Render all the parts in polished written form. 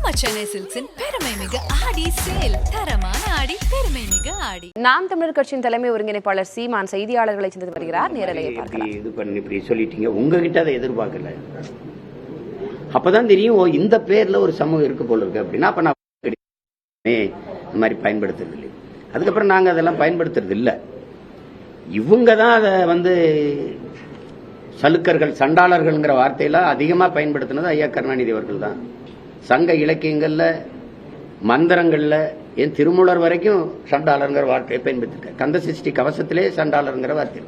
நம்ம சென்னை சில்க்ஸின் பெருமை மிகு ஆடி சேல். தரமான ஆடி, பெருமை மிகு ஆடி. நாம் தமிழர் கட்சியின் தலைமை ஒருங்கிணைப்பாளர் சீமான் செய்தியாளர்களை சந்தித்து வருகிறார். நேரலையை பார்க்கலாம். இது பண்ணி இப்படி சொல்லிட்டீங்க, உங்ககிட்ட அதை எதிர்பார்க்கல. அப்பதான் தெரியும் இந்த பேர்ல ஒரு சமூகம் இருக்கு போல இருக்கு அப்படின்னா, அப்ப நான் இந்த மாதிரி பயன்படுத்துறது இல்லை. அதுக்கப்புறம் நாங்க அதெல்லாம் பயன்படுத்துறது இல்லை. இவங்க தான் அதை சலுக்கர்கள், சண்டாளர்கள்ங்கிற வார்த்தையெல்லாம் அதிகமா பயன்படுத்தினது ஐயா கருணாநிதி அவர்கள் தான். சங்க இலக்கியங்கள்ல, மந்திரங்கள்ல, என் திருமூலர் வரைக்கும் சண்டாளர்ங்கிற வார்த்தையை பயன்படுத்திருக்க. கந்த சஷ்டி கவசத்திலே சண்டாளர்ங்கிற வார்த்தை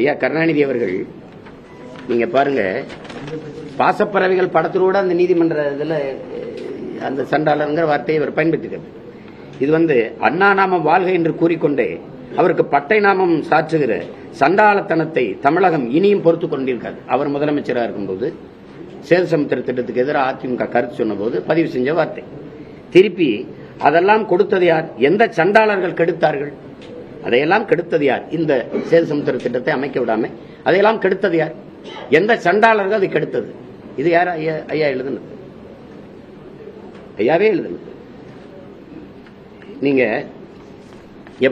ஐயா கருணாநிதி அவர்கள். நீங்க பாருங்க, பாசப்பறவைகள் படத்தோட அந்த நீதிமன்ற இதுல அந்த சண்டாளர்ங்கிற வார்த்தையை இவர் பயன்படுத்திக்கிறது. இது அண்ணா நாமம் வாழ்க என்று கூறிக்கொண்டே அவருக்கு பட்டை நாமம் சாற்றுகிற சண்டாளத்தனத்தை தமிழகம் இனியும் பொறுத்து கொண்டிருக்காது. அவர் முதலமைச்சராக இருக்கும்போது சேதுசமுத்திர திட்டத்துக்கு எதிராக அதிமுக கருத்து சொன்ன போது பதிவு செஞ்ச வார்த்தை. திருப்பி அதெல்லாம் கொடுத்தது யார்? எந்த சண்டாளர்கள் கெடுத்தார்கள்? அதையெல்லாம் கெடுத்தது யார்? இந்த சேதுசமுத்திர திட்டத்தை அமைக்க விடாம அதையெல்லாம் கெடுத்தது யார்? எந்த சண்டாளர்கள் அதை கெடுத்தது? இது யார் ஐயா எழுதுனது? ஐயாவே எழுதுனது. நீங்க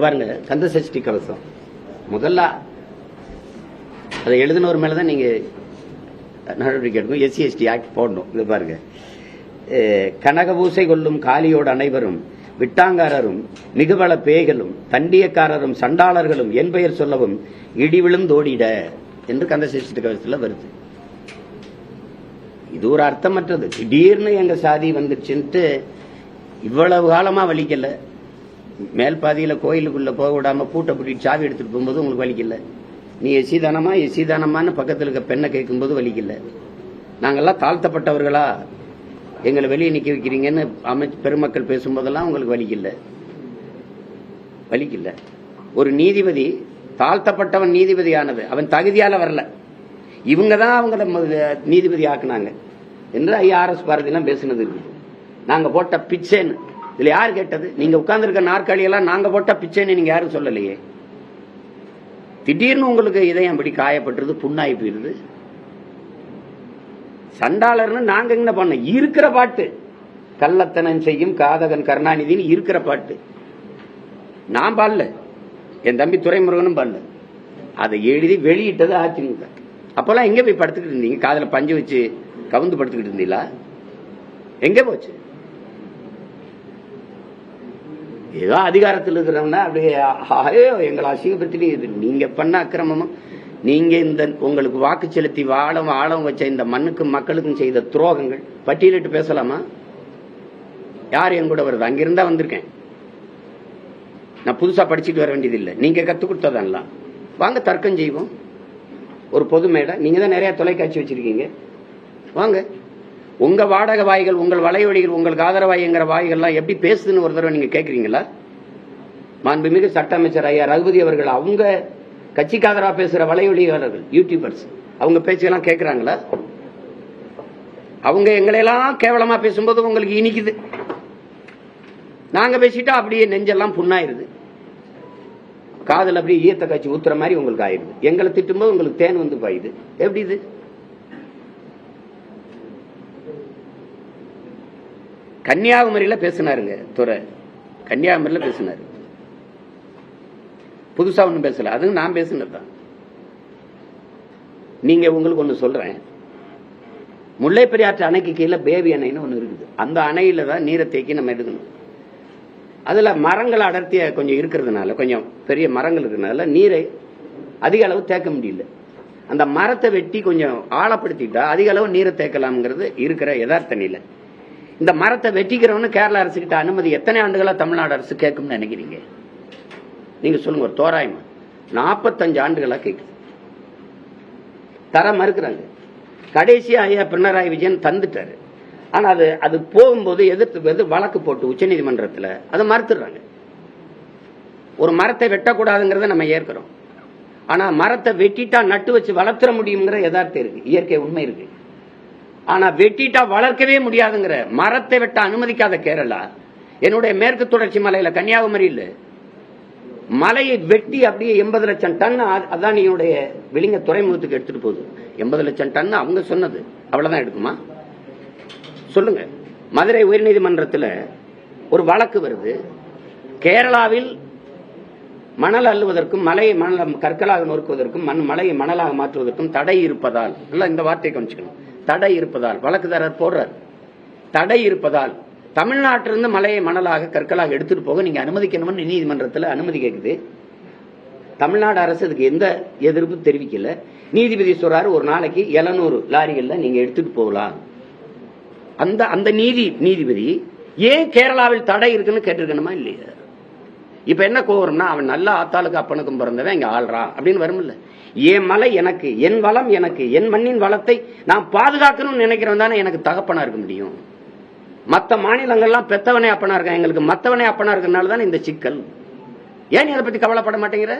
பாருங்க, கந்த சஷ்டி கவசம் முதல்ல அதை எழுதினவர் மேலதான் நீங்க நடவடிக்கை எடுக்கணும். எஸ்சி எஸ்டி ஆக்ட் போடணும். இது பாருங்க, கனகபூசை கொள்ளும் காலியோடு அனைவரும் விட்டாங்காரரும் மிகுவள பேய்களும் தண்டியக்காரரும் சண்டாளர்களும் என் பெயர் சொல்லவும் இடி விழுந்தோடிட என்று கந்த சஷ்டி கவசத்துல வருது. இது ஒரு அர்த்தமற்றது. திடீர்னு எங்க சாதி வந்துருச்சுன்ட்டு இவ்வளவு காலமா வலிக்கல. மேல் பாதியில கோயிலுக்குள்ள போக விடாம பூட்டை பூட்டிட்டு சாவி எடுத்துட்டு போகும்போது உங்களுக்கு வலிக்கல. நீ எசிதானமான்னு பக்கத்தில் இருக்க பெண்ணை கேட்கும்போது வலிக்கல. நாங்கெல்லாம் தாழ்த்தப்பட்டவர்களா, எங்களை வெளியே நிக்க வைக்கிறீங்கன்னு பெருமக்கள் பேசும்போதெல்லாம் உங்களுக்கு வலிக்கல. ஒரு நீதிபதி தாழ்த்தப்பட்டவன் நீதிபதி ஆனது அவன் தகுதியால வரல, இவங்க தான் அவங்கள நீதிபதி ஆக்குனாங்க என்று ஐஆர்எஸ் பாரதியெல்லாம் பேசுனது இருக்கு. நாங்க போட்ட பிச்சைன்னு இதுல யாரு கேட்டது? நீங்க உட்கார்ந்து இருக்க நாற்காலி எல்லாம் நாங்க போட்ட பிச்சைன்னு நீங்க யாரும் சொல்லலையே. திடீர்னு உங்களுக்கு இதயம் அப்படி காயப்பட்டுருது, புண்ணாய் போயிருது. சண்டாளர்னு நாங்க என்ன பண்ண? இருக்கிற பாட்டு கள்ளத்தனம் செய்யும் காதகன் கருணாநிதினு இருக்கிற பாட்டு நான் பாடல, என் தம்பி துரைமுருகனும் பாடல. அதை எழுதி வெளியிட்டது அதிமுக. அப்பெல்லாம் எங்க போய் படுத்துக்கிட்டு இருந்தீங்க? காதல பஞ்சு வச்சு கவுந்து படுத்துக்கிட்டு இருந்தீங்களா? எங்க போச்சு? ஏதோ அதிகாரத்தில் இருக்கிறவங்க அப்படியே எங்களை அசிங்கப்படுத்தி நீங்க பண்ண அக்கிரமமும், நீங்க இந்த உங்களுக்கு வாக்கு செலுத்தி ஆழம் வச்ச இந்த மண்ணுக்கும் மக்களுக்கும் செய்த துரோகங்கள் பட்டியலிட்டு பேசலாமா? யார் என் கூட வருது? அங்கிருந்தா வந்திருக்கேன். நான் புதுசா படிச்சுட்டு வர வேண்டியது இல்லை. நீங்க கத்து கொடுத்ததெல்லாம் வாங்க தர்க்கம் செய்வோம். ஒரு பொது மேடை, நீங்க தான் நிறைய தொலைக்காட்சி வச்சிருக்கீங்க, வாங்க. உங்க வாடகை வாய்கள், உங்கள் வலைவழிகள், உங்களுக்கு ஆதரவாய்ங்கிற வாய்கள்லாம் எப்படி பேசுதுன்னு ஒரு தடவை நீங்க கேட்கறீங்களா? மாண்புமிகு சட்ட அமைச்சர் ஐயா ரகுபதி அவர்கள் அவங்க கட்சிக்கு ஆதரவா பேசுற வலைவழியாளர்கள், யூடியூபர்ஸ், அவங்க பேச்செல்லாம் கேட்கிறாங்களா? அவங்க எங்களையெல்லாம் கேவலமா பேசும்போது உங்களுக்கு இனிக்குது. நாங்க பேசிட்டா அப்படியே நெஞ்செல்லாம் புண்ணாயிருது, காதல் அப்படியே ஈயத்த காட்சி ஊத்துற மாதிரி உங்களுக்கு ஆயிருது. எங்களை திட்டும்போது உங்களுக்கு தேன் வந்து பாயுது. எப்படி இது? கன்னியாகுமரியில பேசினாருங்க துறை, கன்னியாகுமரியில பேசினாரு. புதுசா ஒண்ணும் பேசல, அது நான் பேசினதுதான். நீங்க உங்களுக்கு ஒண்ணு சொல்றேன், முல்லை பெரியாற்று அணைக்கு கீழே பேபி அணைன்னு ஒண்ணு இருக்குது. அந்த அணையில தான் நீரை தேக்கி நம்ம எடுக்கணும். அதுல மரங்கள் அடர்த்தியா கொஞ்சம் இருக்கிறதுனால, கொஞ்சம் பெரிய மரங்கள் இருக்கிறதுனால நீரை அதிக அளவு தேக்க முடியல. அந்த மரத்தை வெட்டி கொஞ்சம் ஆழப்படுத்திட்டா அதிக அளவு நீரை தேக்கலாம்ங்கிறது இருக்கிற யதார்த்த நிலை. இந்த மரத்தை வெட்டிக்கிறவனு கேரள அரசு கிட்ட அனுமதி எத்தனை ஆண்டுகளா தமிழ்நாடு அரசு கேட்கும்னு நினைக்கிறீங்க? நீங்க சொல்லுங்க. ஒரு தோராயமா 45 ஆண்டுகளா கேட்குது, தர மறுக்கிறாங்க. கடைசியா ஐயா பினராயி விஜயன் தந்துட்டாரு. ஆனா அது போகும்போது எதிர்த்து வழக்கு போட்டு உச்சநீதிமன்றத்தில் அதை மறுத்துடுறாங்க. ஒரு மரத்தை வெட்டக்கூடாதுங்கிறத நம்ம ஏற்கிறோம். ஆனா மரத்தை வெட்டிட்டா நட்டு வச்சு வளர்த்துற முடியுங்கிற யதார்த்தம் இருக்கு, இயற்கை உண்மை இருக்கு. ஆனா வெட்டிட்டா வளர்க்கவே முடியாதுங்கிற, மரத்தை வெட்ட அனுமதிக்காத கேரளா, என்னுடைய மேற்கு தொடர்ச்சி மலையில கன்னியாகுமரியில் மலையை வெட்டி அப்படியே 80 லட்சம் டன் அதானியுடைய விளிங்க துறைமுகத்துக்கு எடுத்துட்டு போகுது. 80 லட்சம் டன் அவங்க சொன்னது, அவ்வளவுதான் எடுக்குமா? சொல்லுங்க. மதுரை உயர்நீதிமன்றத்தில் ஒரு வழக்கு வருது. கேரளாவில் மணல் அள்ளுவதற்கும் மலையை மணல் கற்களாக நொறுக்குவதற்கும் மலையை மணலாக மாற்றுவதற்கும் தடை இருப்பதால், இந்த வார்த்தையை கொஞ்சிக்கணும், தடை இருப்பதால் வழக்குதாரர் போடுறார். தடை இருப்பதால் தமிழ்நாட்டிலிருந்து மலையை மணலாக கற்களாக எடுத்துட்டு போக நீங்க அனுமதிக்கணும்னு நீதிமன்றத்தில் அனுமதி கேட்குது. தமிழ்நாடு அரசு அதுக்கு எந்த எதிர்ப்பு தெரிவிக்கல. நீதிபதி சொல்றாரு, ஒரு நாளைக்கு 700 லாரிகள்ல நீங்க எடுத்துட்டு போகலாம். அந்த நீதிபதி ஏன் கேரளாவில் தடை இருக்குன்னு கேட்டிருக்கணுமா இல்லையா? இப்ப என்ன கோவரம்னா, அவன் நல்ல ஆத்தாளுக்கு அப்பனுக்கும் பிறந்தவன் இங்க ஆள்றான் அப்படின்னு வரும்ல. என் மலை எனக்கு, என் வளம் எனக்கு, என் மண்ணின் வளத்தை நான் பாதுகாக்கணும்னு நினைக்கிறவன் தானே எனக்கு தகப்பனா இருக்க முடியும். மற்ற மாநிலங்கள்லாம் பெத்தவனே அப்பனா இருக்கான், எங்களுக்கு மத்தவனே அப்பனா இருக்கனால தானே இந்த சிக்கல். ஏன் நீ அதை பத்தி கவலைப்பட மாட்டேங்கிற?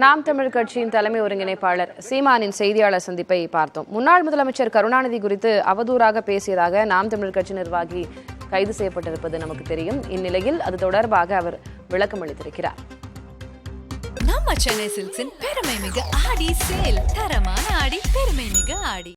நாம் தமிழ் கட்சியின் தலைமை ஒருங்கிணைப்பாளர் சீமானின் செய்தியாளர் சந்திப்பை பார்த்தோம். முன்னாள் முதலமைச்சர் கருணாநிதி குறித்து அவதூறாக பேசியதாக நாம் தமிழ் கட்சி நிர்வாகி கைது செய்யப்பட்டிருப்பது நமக்கு தெரியும். இந்நிலையில் அது தொடர்பாக அவர் விளக்கம் அளித்திருக்கிறார். நம்ம சென்னை சில்க்ஸின் பெருமை மிக ஆடி சேல். தரமான ஆடி, பெருமை மிக ஆடி.